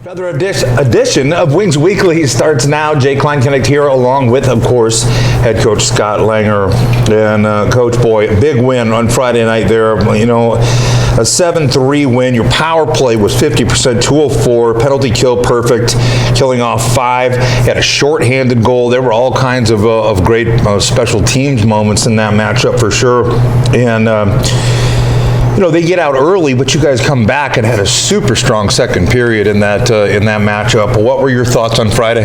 Another edition of Wings Weekly starts now. Jay Kleinknecht here, along with, of course, head coach Scott Langer and Coach Boy. Big win on Friday night there. You know, a 7-3 win. Your power play was 50%, 204. Penalty kill perfect, killing off 5. Had a shorthanded goal. There were all kinds of great special teams moments in that matchup for sure. And you know, they get out early, but you guys come back and had a super strong second period in that matchup. What were your thoughts on Friday?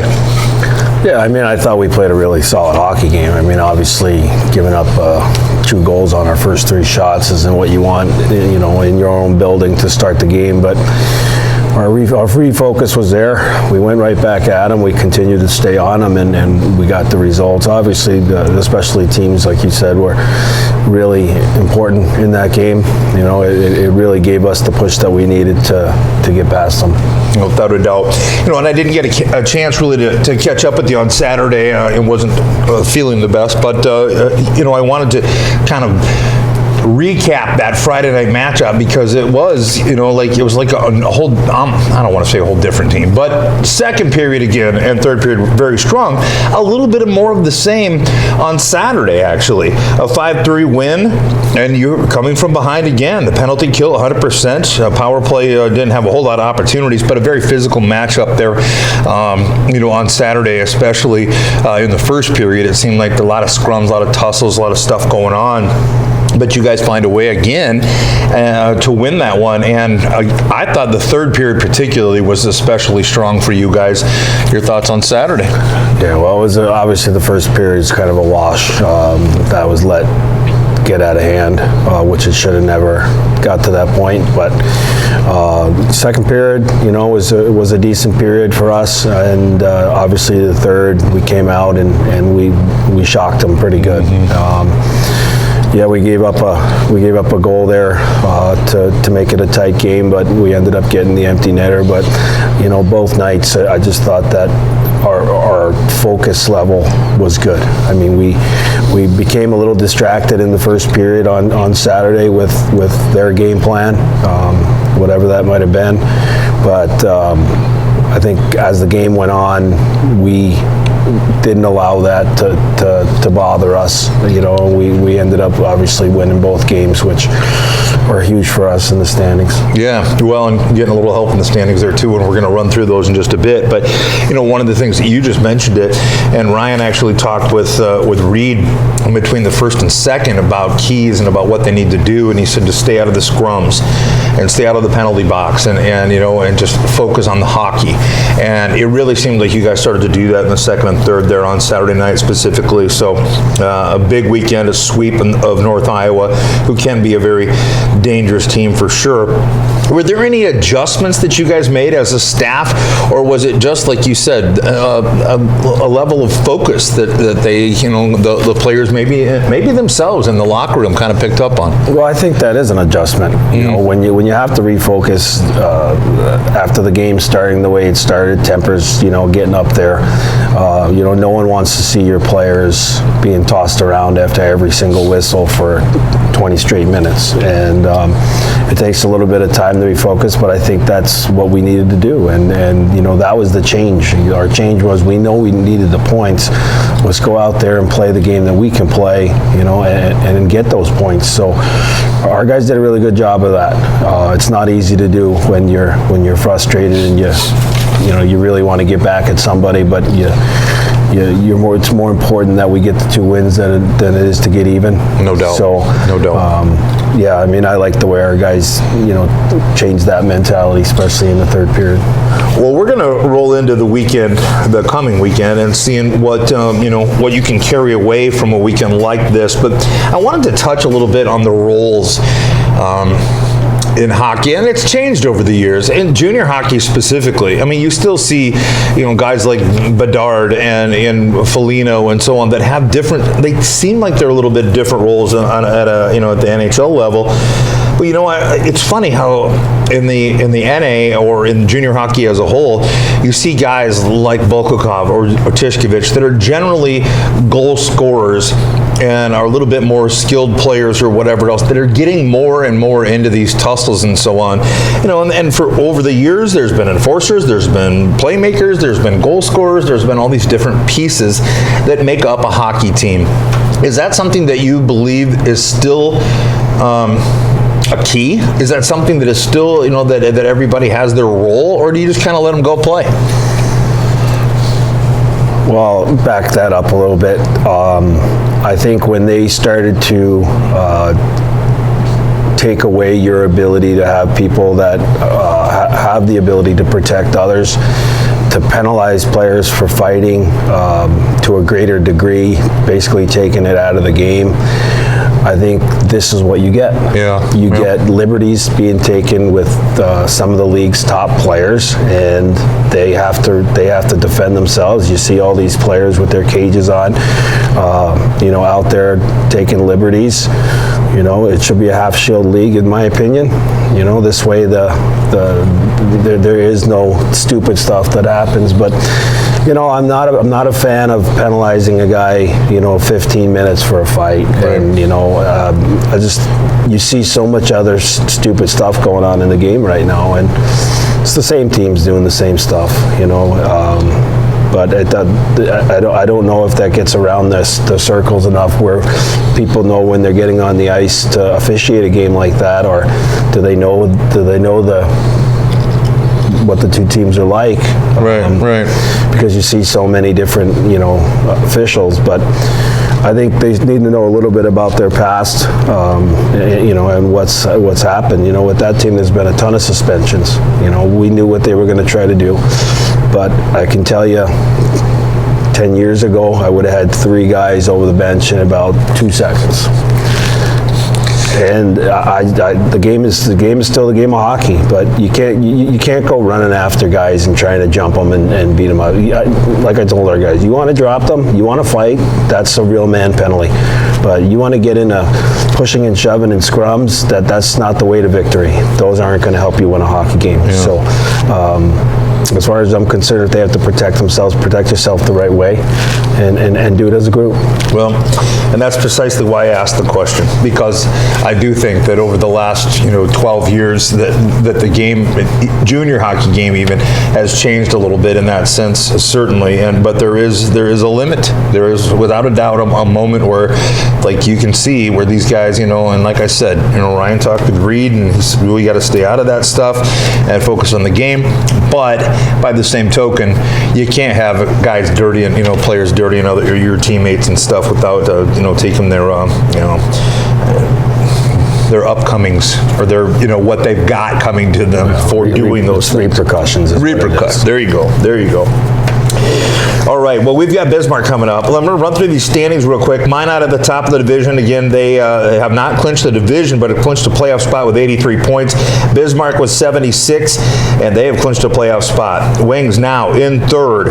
Yeah, I mean, I thought we played a really solid hockey game. I mean, obviously, giving up 2 goals on our first 3 shots isn't what you want, you know, in your own building to start the game. But our refocus was there. We went right back at them. We continued to stay on them, and we got the results. Obviously, the specialty teams, like you said, were really important in that game. You know, it really gave us the push that we needed to get past them. Without a doubt. You know, and I didn't get a chance really to catch up with you on Saturday. It wasn't feeling the best, but you know, I wanted to kind of recap that Friday night matchup because it was, you know, like it was like a whole, I don't want to say a whole different team, but second period again and third period very strong. A little bit of more of the same on Saturday, actually. A 5-3 win, and you're coming from behind again. The penalty kill, 100%. Power play didn't have a whole lot of opportunities, but a very physical matchup there, you know, on Saturday, especially in the first period. It seemed like a lot of scrums, a lot of tussles, a lot of stuff going on. But you guys find a way again to win that one. And I thought the third period particularly was especially strong for you guys. Your thoughts on Saturday? Yeah, well, it was obviously the first period is kind of a wash. That was let get out of hand, which it should have never got to that point. But second period, you know, it was a decent period for us. And obviously the third, we came out and we shocked them pretty good. Yeah, we gave up a goal there to make it a tight game, but we ended up getting the empty netter. But you know, both nights I just thought that our focus level was good. I mean, we became a little distracted in the first period on Saturday with their game plan, whatever that might have been. But I think as the game went on, we didn't allow that to bother us. You know, we ended up obviously winning both games, which were huge for us in the standings. Yeah, well, and getting a little help in the standings there too, and we're going to run through those in just a bit. But you know, one of the things that you just mentioned it, and Ryan actually talked with Reed between the first and second about keys and about what they need to do, and he said to stay out of the scrums and stay out of the penalty box, and you know, and just focus on the hockey. And it really seemed like you guys started to do that in the second and third there on Saturday night specifically. So a big weekend, a sweep of North Iowa, who can be a very dangerous team for sure. Were there any adjustments that you guys made as a staff, or was it just like you said, a level of focus that they, you know, the players maybe themselves in the locker room kind of picked up on? Well, I think that is an adjustment. You know, when you have to refocus after the game starting the way it started, tempers, you know, getting up there. You know, no one wants to see your players being tossed around after every single whistle for 20 straight minutes, and it takes a little bit of time to refocus, but I think that's what we needed to do, and you know, that was the change. Our change was, we know we needed the points. Let's go out there and play the game that we can play, you know, and get those points. So our guys did a really good job of that. It's not easy to do when you're frustrated and you know, you really want to get back at somebody, but it's more important that we get the 2 wins than it is to get even. No doubt. So, no doubt. Yeah, I mean, I like the way our guys, you know, changed that mentality, especially in the third period. Well, we're going to roll into the weekend, the coming weekend, and seeing what you know, what you can carry away from a weekend like this. But I wanted to touch a little bit on the roles in hockey, and it's changed over the years, in junior hockey specifically. I mean, you still see, you know, guys like Bedard and Foligno and so on that have different, they seem like they're a little bit different roles at the NHL level. Well, it's funny how in the NA or in junior hockey as a whole, you see guys like Volkov or Tishkovich that are generally goal scorers and are a little bit more skilled players or whatever else that are getting more and more into these tussles and so on. And for over the years, there's been enforcers, there's been playmakers, there's been goal scorers, there's been all these different pieces that make up a hockey team. Is that something that you believe is still a key? Is that something that is still, that everybody has their role, or do you just kind of let them go play? Well, back that up a little bit. I think when they started to take away your ability to have people that have the ability to protect others, to penalize players for fighting to a greater degree, basically taking it out of the game, I think this is what you get. You get liberties being taken with some of the league's top players, and they have to defend themselves. You see all these players with their cages on, out there taking liberties. It should be a half shield league, in my opinion. This way there is no stupid stuff that happens, but I'm not a fan of penalizing a guy 15 minutes for a fight. Right. And you see so much other stupid stuff going on in the game right now, and it's the same teams doing the same stuff. But I don't know if that gets around the circles enough where people know when they're getting on the ice to officiate a game like that, or do they know what the two teams are like? Right. Because you see so many different officials, but I think they need to know a little bit about their past, and what's happened. With that team, there's been a ton of suspensions. We knew what they were going to try to do, but I can tell you, 10 years ago, I would have had 3 guys over the bench in about 2 seconds. And the game is still the game of hockey, but you can't go running after guys and trying to jump them and beat them up. Like I told our guys, you want to drop them, you want to fight, that's a real man penalty. But you want to get into pushing and shoving and scrums, that's not the way to victory. Those aren't going to help you win a hockey game. Yeah. So as far as I'm concerned, if they have to protect themselves, protect yourself the right way, and do it as a group. Well, and that's precisely why I asked the question, because I do think that over the last 12 years that the game, junior hockey game even, has changed a little bit in that sense, certainly. But there is a limit. There is without a doubt a moment where, like, you can see where these guys, and like I said, Ryan talked with Reed, and he said, we got to stay out of that stuff and focus on the game. But by the same token, you can't have guys dirty and players dirty and your teammates and stuff without taking their upcomings or their what they've got coming to them for doing those repercussions. There you go. All right, well, we've got Bismarck coming up. Well, I'm going to run through these standings real quick. Minot at the top of the division. Again, they have not clinched the division, but have clinched a playoff spot with 83 points. Bismarck was 76, and they have clinched a playoff spot. Wings now in third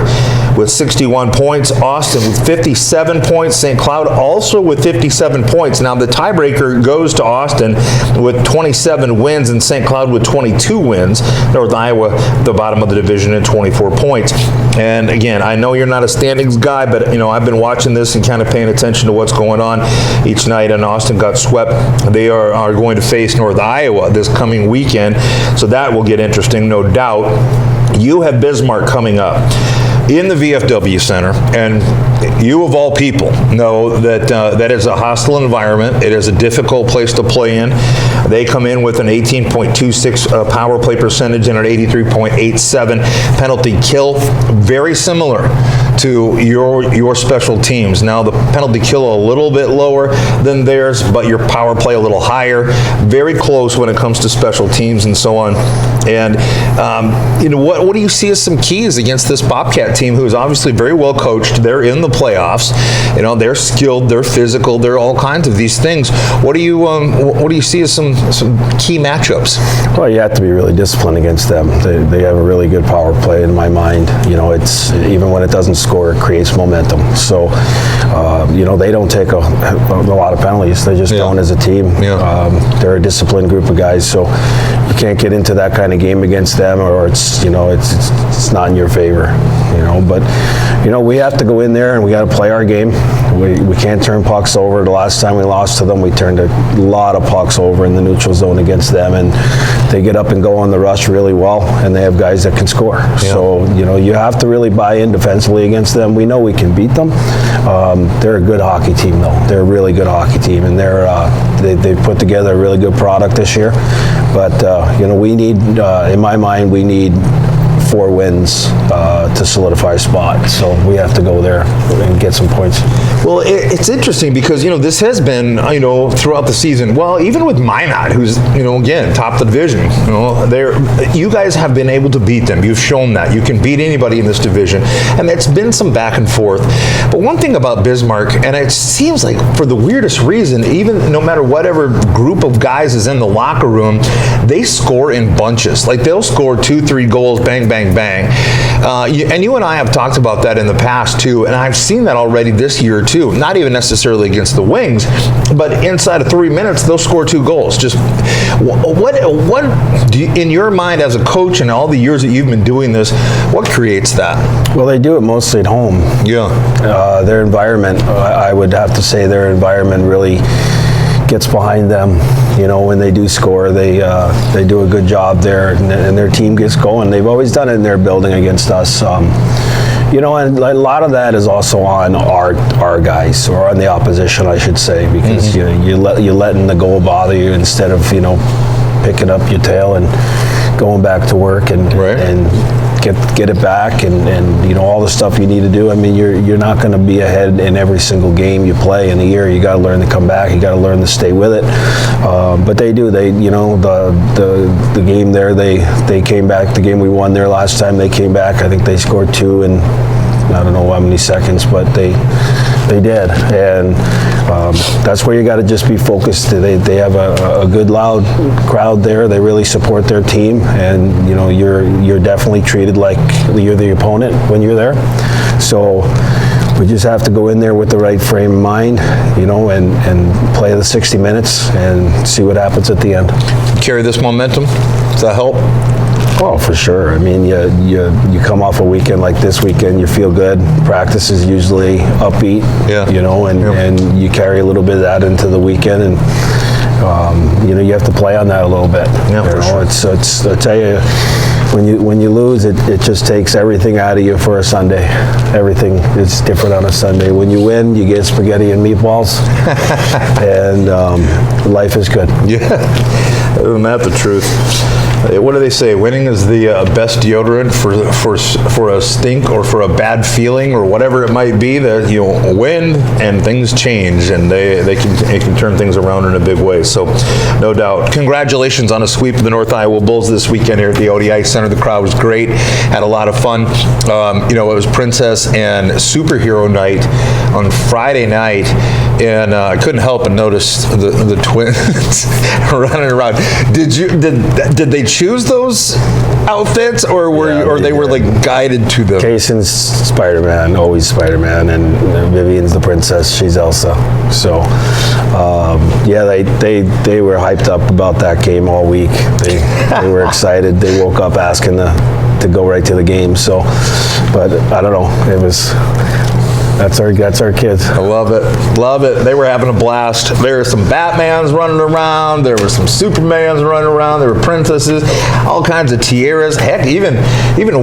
with 61 points. Austin with 57 points. St. Cloud also with 57 points. Now, the tiebreaker goes to Austin with 27 wins and St. Cloud with 22 wins. North Iowa at the bottom of the division at 24 points. And again, I know you're not a standings guy, but I've been watching this and kind of paying attention to what's going on each night. And Austin got swept. They are going to face North Iowa this coming weekend, so that will get interesting, no doubt. You have Bismarck coming up in the VFW Center, and you of all people know that that is a hostile environment. It is a difficult place to play in. They come in with an 18.26 power play percentage and an 83.87 penalty kill, very similar to your special teams. Now, the penalty kill a little bit lower than theirs, but your power play a little higher. Very close when it comes to special teams and so on. And what do you see as some keys against this Bobcat team, who is obviously very well coached? They're in the the playoffs. You know, they're skilled, they're physical, they're all kinds of these things. What do you see as some key matchups? Well, you have to be really disciplined against them. They have a really good power play in my mind. You know, it's even when it doesn't score, it creates momentum. So, you know, they don't take a lot of penalties. They just don't as a team. They're a disciplined group of guys, so you can't get into that kind of game against them, or it's, you know, it's not in your favor. You know, but you know, we have to go in there and we got to play our game. We can't turn pucks over. The last time we lost to them, we turned a lot of pucks over in the neutral zone against them, and they get up and go on the rush really well, and they have guys that can score. So, you know, you have to really buy in defensively against them. We know we can beat them. They're a good hockey team, though. They're a really good hockey team, and they've put together a really good product this year. But, you know, we need, in my mind, we need 4 wins to solidify a spot. So we have to go there and get some points. Well, it's interesting because, you know, this has been, you know, throughout the season. Well, even with Minot, who's, you know, again, top of the division, you know, you guys have been able to beat them. You've shown that. You can beat anybody in this division. And it's been some back and forth. But one thing about Bismarck, and it seems like for the weirdest reason, even no matter whatever group of guys is in the locker room, they score in bunches. Like, they'll score 2-3 goals, bang, bang, bang. And you and I have talked about that in the past too, and I've seen that already this year too. Not even necessarily against the Wings, but inside of 3 minutes they'll score 2 goals. Just what do you, in your mind as a coach and all the years that you've been doing this, what creates that? Well, they do it mostly at home. Yeah. Their environment, I would have to say, their environment really gets behind them. You know, when they do score, they do a good job there, and their team gets going. They've always done it in their building against us. You know, and a lot of that is also on our guys, or on the opposition, I should say, because you're letting the goal bother you instead of, you know, picking up your tail and going back to work and get it back and you know, all the stuff you need to do. I mean, you're not going to be ahead in every single game you play in a year. You got to learn to come back. You got to learn to stay with it. But they do. They, you know, the game there, they came back. The game we won there last time, they came back. I think they scored 2 in I don't know how many seconds, but they did. And that's where you got to just be focused. They have a good loud crowd there. They really support their team, and you know, you're definitely treated like you're the opponent when you're there. So we just have to go in there with the right frame of mind, you know, and play the 60 minutes and see what happens at the end. Carry this momentum. Does that help? Oh, for sure. I mean, you come off a weekend like this weekend, you feel good. Practice is usually upbeat, you know, and you carry a little bit of that into the weekend, and you know, you have to play on that a little bit. Yeah, for sure. It's I tell you, when you lose, it just takes everything out of you for a Sunday. Everything is different on a Sunday. When you win, you get spaghetti and meatballs, and life is good. Yeah, isn't that the truth? What do they say? Winning is the best deodorant for a stink or for a bad feeling or whatever it might be. That you win and things change, and it can turn things around in a big way. So, no doubt. Congratulations on a sweep of the North Iowa Bulls this weekend here at the ODI Center. The crowd was great. Had a lot of fun. You know, it was Princess and Superhero Night on Friday night, and I couldn't help but notice the twins running around. Did they choose those outfits, or they were like guided to them? Kayson's Spider-Man, always Spider-Man, and Vivian's the princess. She's Elsa. So, yeah, they were hyped up about that game all week. They were excited. They woke up asking to go right to the game. So, but I don't know. It was. That's our kids. I love it. Love it. They were having a blast. There were some Batmans running around. There were some Supermans running around. There were princesses, all kinds of tiaras. Heck, even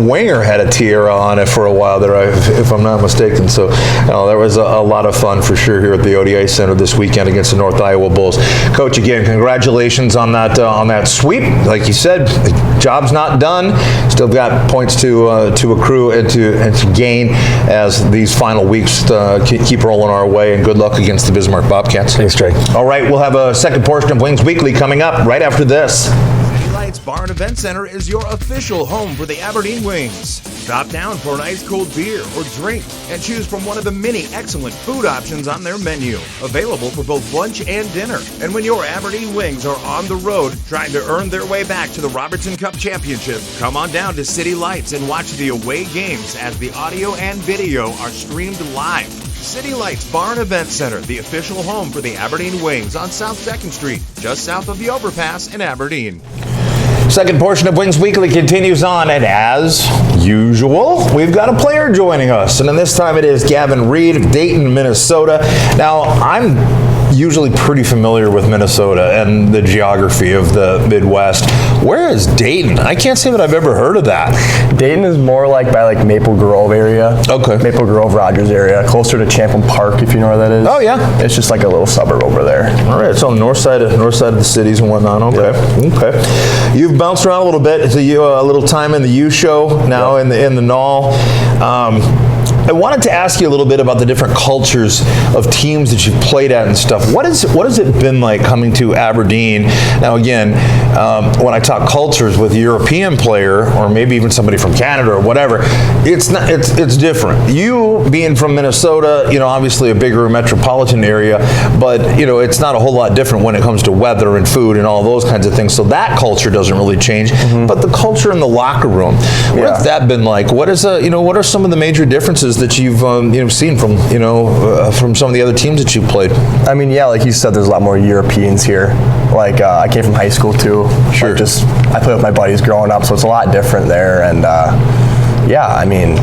Winger had a tiara on it for a while there, if I'm not mistaken. So there was a lot of fun for sure here at the ODI Center this weekend against the North Iowa Bulls. Coach, again, congratulations on that sweep. Like you said, the job's not done. Still got points to accrue and to gain as these final weeks keep rolling our way, and good luck against the Bismarck Bobcats. Thanks, Trey. All right, we'll have a second portion of Wings Weekly coming up right after this. Lights Bar and Event Center is your official home for the Aberdeen Wings. Stop down for an ice-cold beer or drink and choose from one of the many excellent food options on their menu, available for both lunch and dinner. And when your Aberdeen Wings are on the road trying to earn their way back to the Robertson Cup Championship, come on down to City Lights and watch the away games as the audio and video are streamed live. City Lights Bar and Event Center, the official home for the Aberdeen Wings on South 2nd Street, just south of the overpass in Aberdeen. Second portion of Wings Weekly continues on, and as usual, we've got a player joining us, and this time it is Gavin Reed of Dayton, Minnesota. Now, I'm usually pretty familiar with Minnesota and the geography of the Midwest. Where is Dayton? I can't say that I've ever heard of that. Dayton is more like by like Maple Grove area. Okay. Maple Grove, Rogers area, closer to Champlin Park, if you know where that is. Oh yeah. It's just like a little suburb over there. All right, it's on the north side of the cities and whatnot. Okay. Yep. Okay. You've bounced around a little bit. So you a little time in the U show now, Yep. in the NOL. I wanted to ask you a little bit about the different cultures of teams that you've played at and stuff. What has it been like coming to Aberdeen? Now again, when I talk cultures with a European player or maybe even somebody from Canada or whatever, it's different. You being from Minnesota, obviously a bigger metropolitan area, but it's not a whole lot different when it comes to weather and food and all those kinds of things. So that culture doesn't really change, but the culture in the locker room, what has that been like? What are some of the major differences that you've seen from some of the other teams that you've played? I mean, yeah, like you said, there's a lot more Europeans here. Like I came from high school too. Sure. Like, I played with my buddies growing up, so it's a lot different there. And yeah, I mean,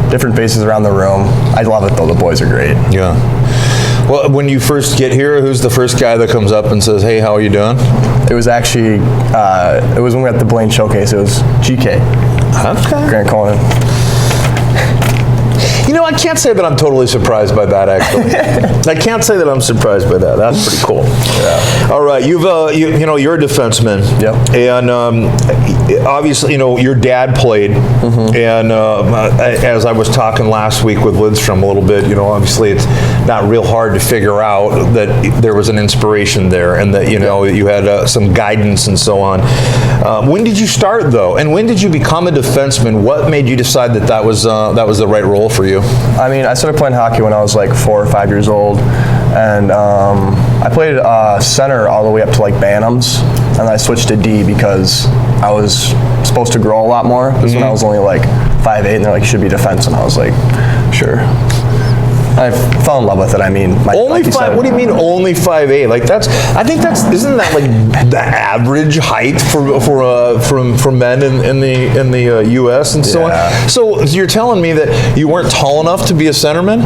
different faces around the room. I love it though. The boys are great. Yeah. Well, when you first get here, who's the first guy that comes up and says, "Hey, how are you doing?" It was actually it was when we were at the Blaine Showcase. It was GK. Okay. Grant Conan. I can't say that I'm totally surprised by that, actually. I can't say that I'm surprised by that. That's pretty cool. Yeah. All right, you're a defenseman. Yep. And obviously, your dad played. And as I was talking last week with Lidstrom a little bit, obviously it's not real hard to figure out that there was an inspiration there and that, you had some guidance and so on. When did you start, though? And when did you become a defenseman? What made you decide that was the right role for you? I mean, I started playing hockey when I was like 4 or 5 years old, and I played center all the way up to like Bantams, and I switched to D because I was supposed to grow a lot more. This is when I was only like 5'8", and they're like, you should be defense, and I was like, sure. I fell in love with it. I mean, only like five. What do you mean only 5'8"? Like isn't that like the average height for men in the U.S. and so on? So you're telling me that you weren't tall enough to be a centerman?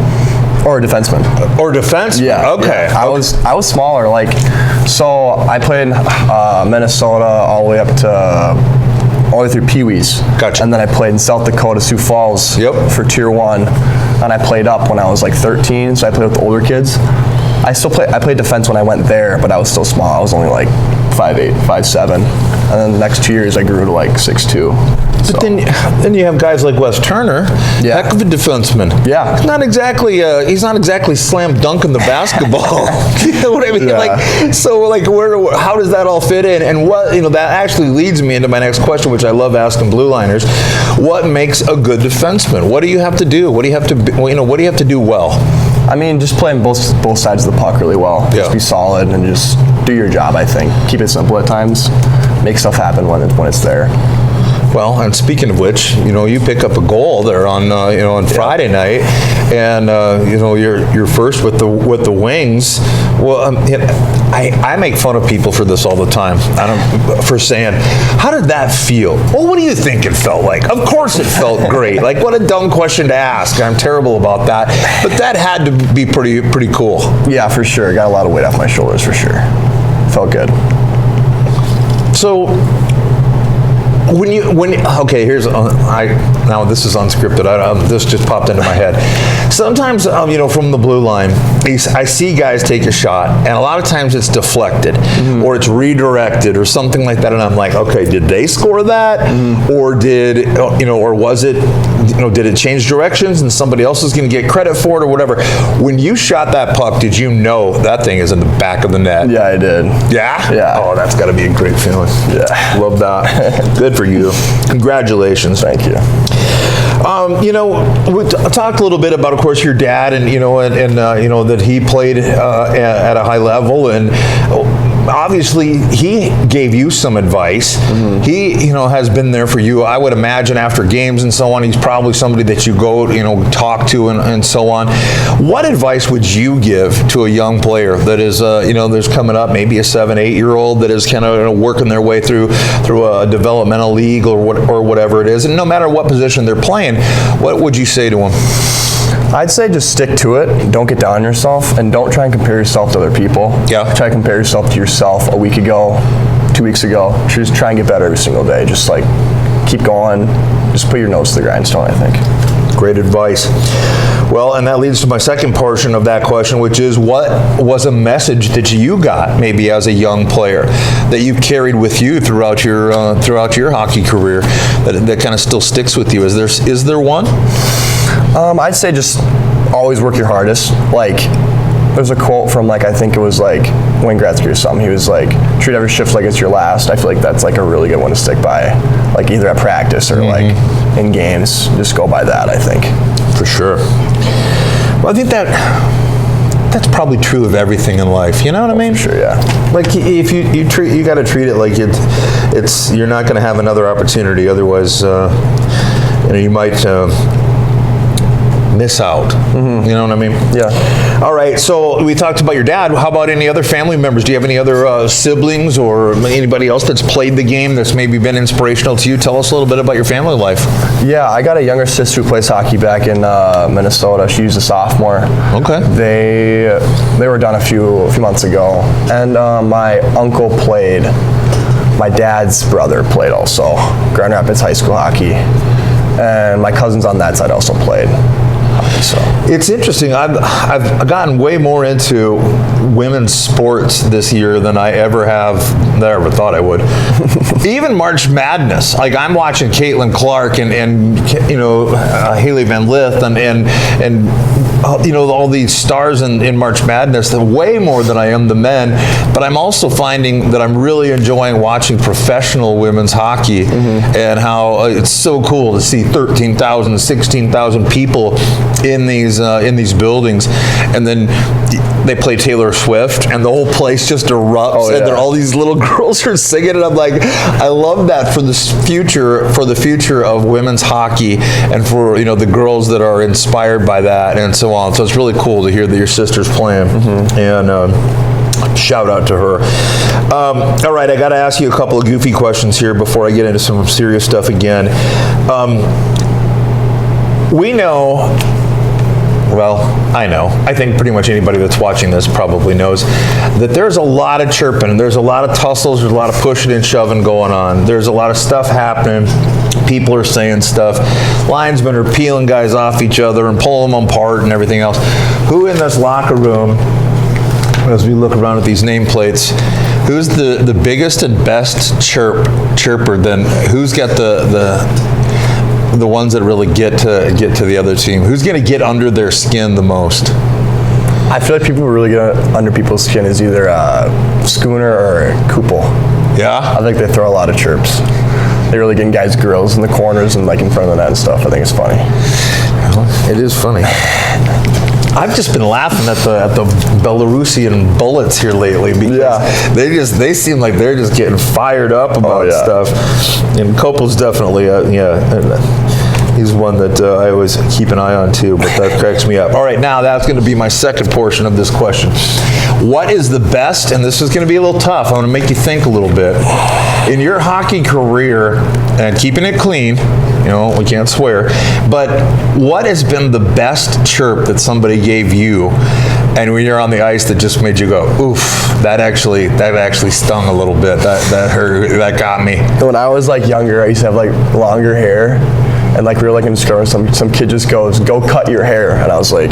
Or a defenseman. Or defenseman? Yeah. Okay. Yeah. I was smaller. Like, so I played in Minnesota all the way up to all the way through Pee Wees. Gotcha. And then I played in South Dakota, Sioux Falls for Tier 1. And I played up when I was like 13, so I played with the older kids. I played defense when I went there, but I was still small. I was only like 5'8", 5'7". And then the next 2 years I grew to like 6'2". But then you have guys like Wes Turner, heck of a defenseman. Yeah. He's not exactly slam dunking the basketball. You know what I mean? Yeah. How does that all fit in? And what, that actually leads me into my next question, which I love asking blue liners. What makes a good defenseman? What do you have to do? What do you have to do well? I mean, just playing both sides of the puck really well. Yeah. Just be solid and just do your job, I think. Keep it simple at times. Make stuff happen when it's there. Well, and speaking of which, you pick up a goal there on Friday night, and you're first with the Wings. Well, I make fun of people for this all the time. For saying, how did that feel? Well, what do you think it felt like? Of course, it felt great. Like, what a dumb question to ask. I'm terrible about that, but that had to be pretty cool. Yeah, for sure. Got a lot of weight off my shoulders for sure. Felt good. So. Now this is unscripted. This just popped into my head. Sometimes, from the blue line, I see guys take a shot, and a lot of times it's deflected, or it's redirected, or something like that, and I'm like, okay, did they score that, or or was it, did it change directions, and somebody else is going to get credit for it, or whatever? When you shot that puck, did you know that thing is in the back of the net? Yeah, I did. Yeah? Yeah. Oh, that's got to be a great feeling. Yeah. Love that. Good for you. Congratulations. Thank you. We talked a little bit about, of course, your dad, and that he played at a high level, and obviously he gave you some advice. Mm-hmm. He, has been there for you. I would imagine after games and so on, he's probably somebody that you go, talk to and so on. What advice would you give to a young player that is, there's coming up, maybe a 7-8-year-old that is kind of working their way through a developmental league or whatever it is, and no matter what position they're playing, what would you say to them? I'd say just stick to it. Don't get down on yourself, and don't try and compare yourself to other people. Yeah. Try to compare yourself to yourself a week ago, 2 weeks ago. Just try and get better every single day. Just keep going. Just put your nose to the grindstone, I think. Great advice. Well, and that leads to my second portion of that question, which is, what was a message that you got maybe as a young player that you've carried with you throughout your hockey career that kind of still sticks with you? Is there one? I'd say just always work your hardest. There's a quote from I think it was Wayne Gretzky or something. He was treat every shift like it's your last. I feel like that's a really good one to stick by, either at practice or in games. Just go by that, I think. For sure. Well, I think that's probably true of everything in life. You know what I mean? For sure, yeah. If you got to treat it like it's you're not going to have another opportunity. Otherwise, you might miss out. Mm-hmm. You know what I mean? Yeah. All right. So we talked about your dad. How about any other family members? Do you have any other siblings or anybody else that's played the game that's maybe been inspirational to you? Tell us a little bit about your family life. Yeah, I got a younger sister who plays hockey back in Minnesota. She's a sophomore. Okay. They were done a few months ago, and my uncle played. My dad's brother played also Grand Rapids high school hockey, and my cousins on that side also played. So it's interesting. I've gotten way more into women's sports this year than I ever thought I would. Even March Madness. I'm watching Caitlin Clark and Haley Van Lith and all these stars in March Madness. Way more than I am the men. But I'm also finding that I'm really enjoying watching professional women's hockey, mm-hmm. and how it's so cool to see 13,000, 16,000 people in these buildings, and then they play Taylor Swift, and the whole place just erupts. Oh, yeah. And all these little girls are singing, and I'm like, I love that for the future of women's hockey, and for the girls that are inspired by that, and so on. So it's really cool to hear that your sister's playing, mm-hmm. and shout out to her. All right, I got to ask you a couple of goofy questions here before I get into some serious stuff again. We know. Well, I know. I think pretty much anybody that's watching this probably knows that there's a lot of chirping, there's a lot of tussles, there's a lot of pushing and shoving going on. There's a lot of stuff happening. People are saying stuff. Linesmen are peeling guys off each other and pulling them apart and everything else. Who in this locker room, as we look around at these nameplates, who's the biggest and best chirper? Then who's got the ones that really get to the other team? Who's going to get under their skin the most? I feel like people who really get under people's skin is either Schooner or Kupel. Yeah? I think they throw a lot of chirps. They really get in guys' grills in the corners and in front of the net and stuff. I think it's funny. Well, it is funny. I've just been laughing at the Belarusian bullets here lately, because they seem like they're just getting fired up about stuff. And Kopel's definitely he's one that I always keep an eye on too, but that cracks me up. All right, now that's going to be my second portion of this question. What is the best, and this is going to be a little tough, I'm going to make you think a little bit. In your hockey career, and keeping it clean, we can't swear, but what has been the best chirp that somebody gave you, and when you're on the ice, that just made you go, oof, that actually stung a little bit, that hurt, that got me? When I was younger, I used to have longer hair, and we were in store, some kid just goes, "Go cut your hair," and I was like,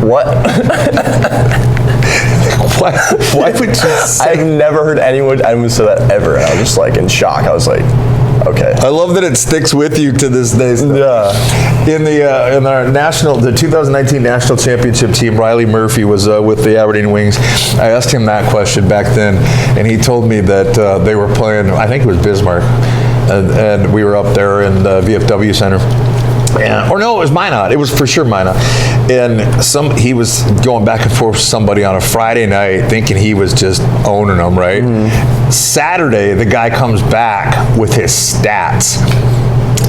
what? Why would you say? I've never heard anyone say that ever, and I was just in shock. I was like, okay. I love that it sticks with you to this day. Yeah. In our the 2019 national championship team, Riley Murphy was with the Aberdeen Wings. I asked him that question back then, and he told me that they were playing, I think it was Bismarck, and we were up there in the VFW Center. Or no, it was Minot. It was for sure Minot. And he was going back and forth with somebody on a Friday night thinking he was just owning them, right? Saturday, the guy comes back with his stats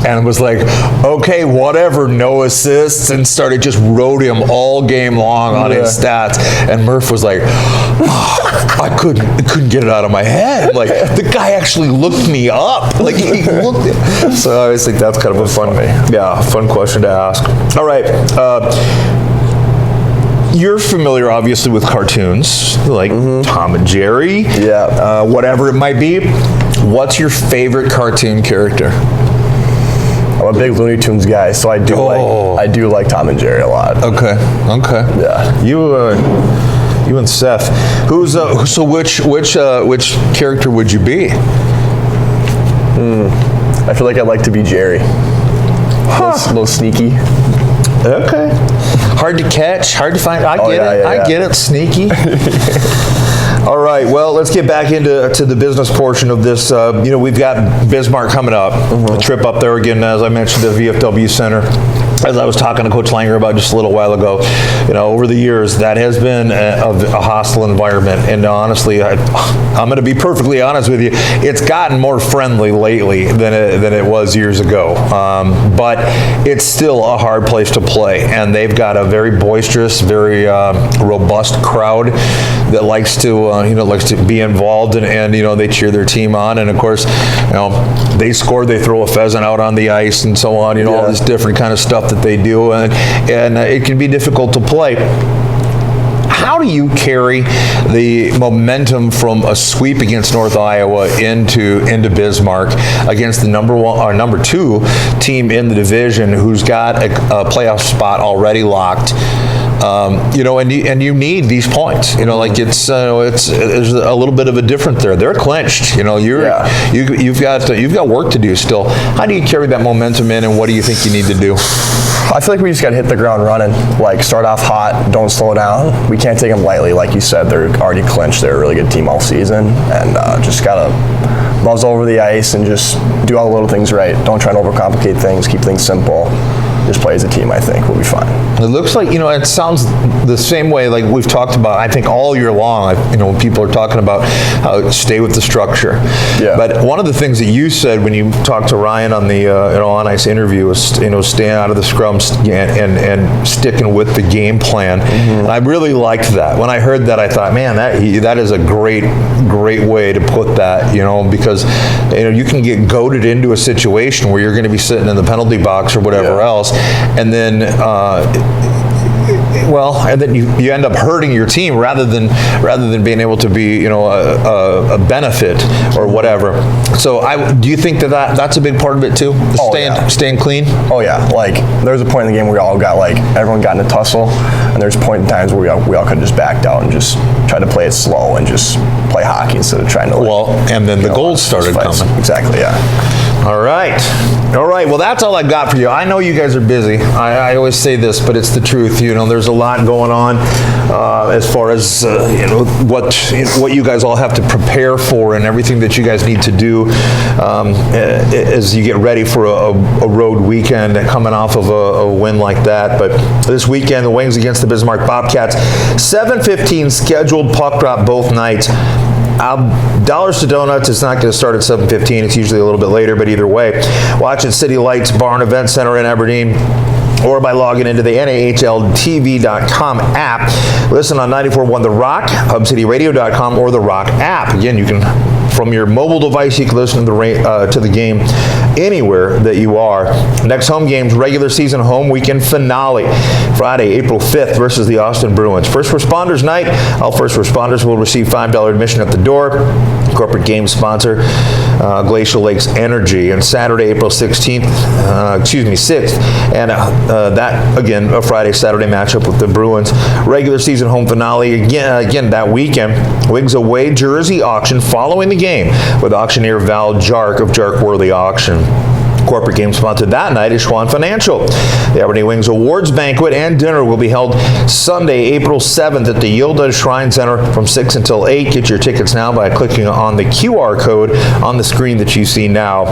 and was like, okay, whatever, no assists, and just rode him all game long on his stats. And Murph was like, I couldn't get it out of my head. Like, the guy actually looked me up. Like, he looked it. So I always think that's kind of a fun question to ask. All right. You're familiar, obviously, with cartoons, like Tom and Jerry. Yeah. Whatever it might be. What's your favorite cartoon character? I'm a big Looney Tunes guy, so I do like Tom and Jerry a lot. Okay. Yeah. You and Seth. So which character would you be? I feel like I'd like to be Jerry. A little sneaky. Okay. Hard to catch, hard to find. I get it. Sneaky. All right. Well, let's get back into the business portion of this. We've got Bismarck coming up. A trip up there again, as I mentioned, the VFW Center. As I was talking to Coach Langer about just a little while ago, over the years, that has been a hostile environment. And honestly, I'm going to be perfectly honest with you, it's gotten more friendly lately than it was years ago. But it's still a hard place to play. And they've got a very boisterous, very robust crowd that likes to be involved, and they cheer their team on. And of course, they score, they throw a pheasant out on the ice and so on, all this different kind of stuff that they do, and it can be difficult to play. How do you carry the momentum from a sweep against North Iowa into Bismarck against the number 2 team in the division, who's got a playoff spot already locked? And you need these points. There's a little bit of a difference there. They're clinched. You've got work to do still. How do you carry that momentum in, and what do you think you need to do? I feel like we just got to hit the ground running. Like, start off hot, don't slow down. We can't take them lightly. Like you said, they're already clinched. They're a really good team all season, and just got to muzzle over the ice and just do all the little things right. Don't try to overcomplicate things. Keep things simple. Just play as a team, I think, we'll be fine. It looks like, it sounds the same way like we've talked about, I think, all year long, when people are talking about how stay with the structure. Yeah. But one of the things that you said when you talked to Ryan on the on-ice interview was, staying out of the scrums and sticking with the game plan. And I really liked that. When I heard that, I thought, man, that is a great way to put that, because, you can get goaded into a situation where you're going to be sitting in the penalty box or whatever else, and then you end up hurting your team rather than being able to be a benefit or whatever. So do you think that's a big part of it too? Staying clean? Oh yeah. Like, there was a point in the game where everyone got in a tussle, and there's point in times where we all could have just backed out and just tried to play it slow and just play hockey instead of trying to. And then the goals started coming. Exactly. Yeah. All right. Well, that's all I got for you. I know you guys are busy. I always say this, but it's the truth. There's a lot going on as far as what you guys all have to prepare for, and everything that you guys need to do as you get ready for a road weekend coming off of a win like that. But this weekend, the Wings against the Bismarck Bobcats, 7:15 scheduled puck drop both nights. Dollars to Donuts is not going to start at 7:15. It's usually a little bit later, but either way, watch at City Lights Barn Event Center in Aberdeen, or by logging into the NAHLTV.com app. Listen on 94.1 The Rock, HubCityRadio.com, or The Rock app. Again, you can, from your mobile device, you can listen to the game anywhere that you are. Next home game's regular season home weekend finale, Friday, April 5th versus the Austin Bruins. First Responders Night. All first responders will receive $5 admission at the door. Corporate game sponsor, Glacial Lakes Energy. And Saturday, April 6th, and that, again, a Friday-Saturday matchup with the Bruins. Regular season home finale, again that weekend. Wings away jersey auction following the game with auctioneer Val Jark of Jark Worthy Auction. Corporate game sponsor that night is Schwann Financial. The Aberdeen Wings Awards Banquet and Dinner will be held Sunday, April 7th at the Yildiz Shrine Center from 6 until 8. Get your tickets now by clicking on the QR code on the screen that you see now.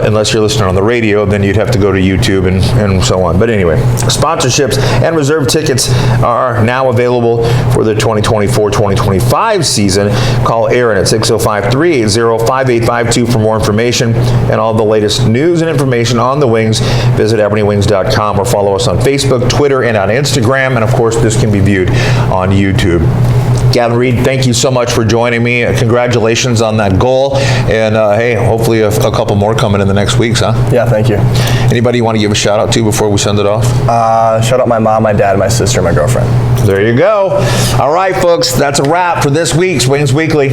Unless you're listening on the radio, then you'd have to go to YouTube and so on. But anyway, sponsorships and reserve tickets are now available for the 2024-2025 season. Call Aaron at 605-380-5852 for more information and all the latest news and information on the Wings. Visit AberdeenWings.com or follow us on Facebook, Twitter, and on Instagram. And of course, this can be viewed on YouTube. Gavin Reed, thank you so much for joining me. Congratulations on that goal. And hey, hopefully a couple more coming in the next weeks, huh? Yeah, thank you. Anybody you want to give a shout out to before we send it off? Shout out my mom, my dad, my sister, my girlfriend. There you go. All right, folks, that's a wrap for this week's Wings Weekly.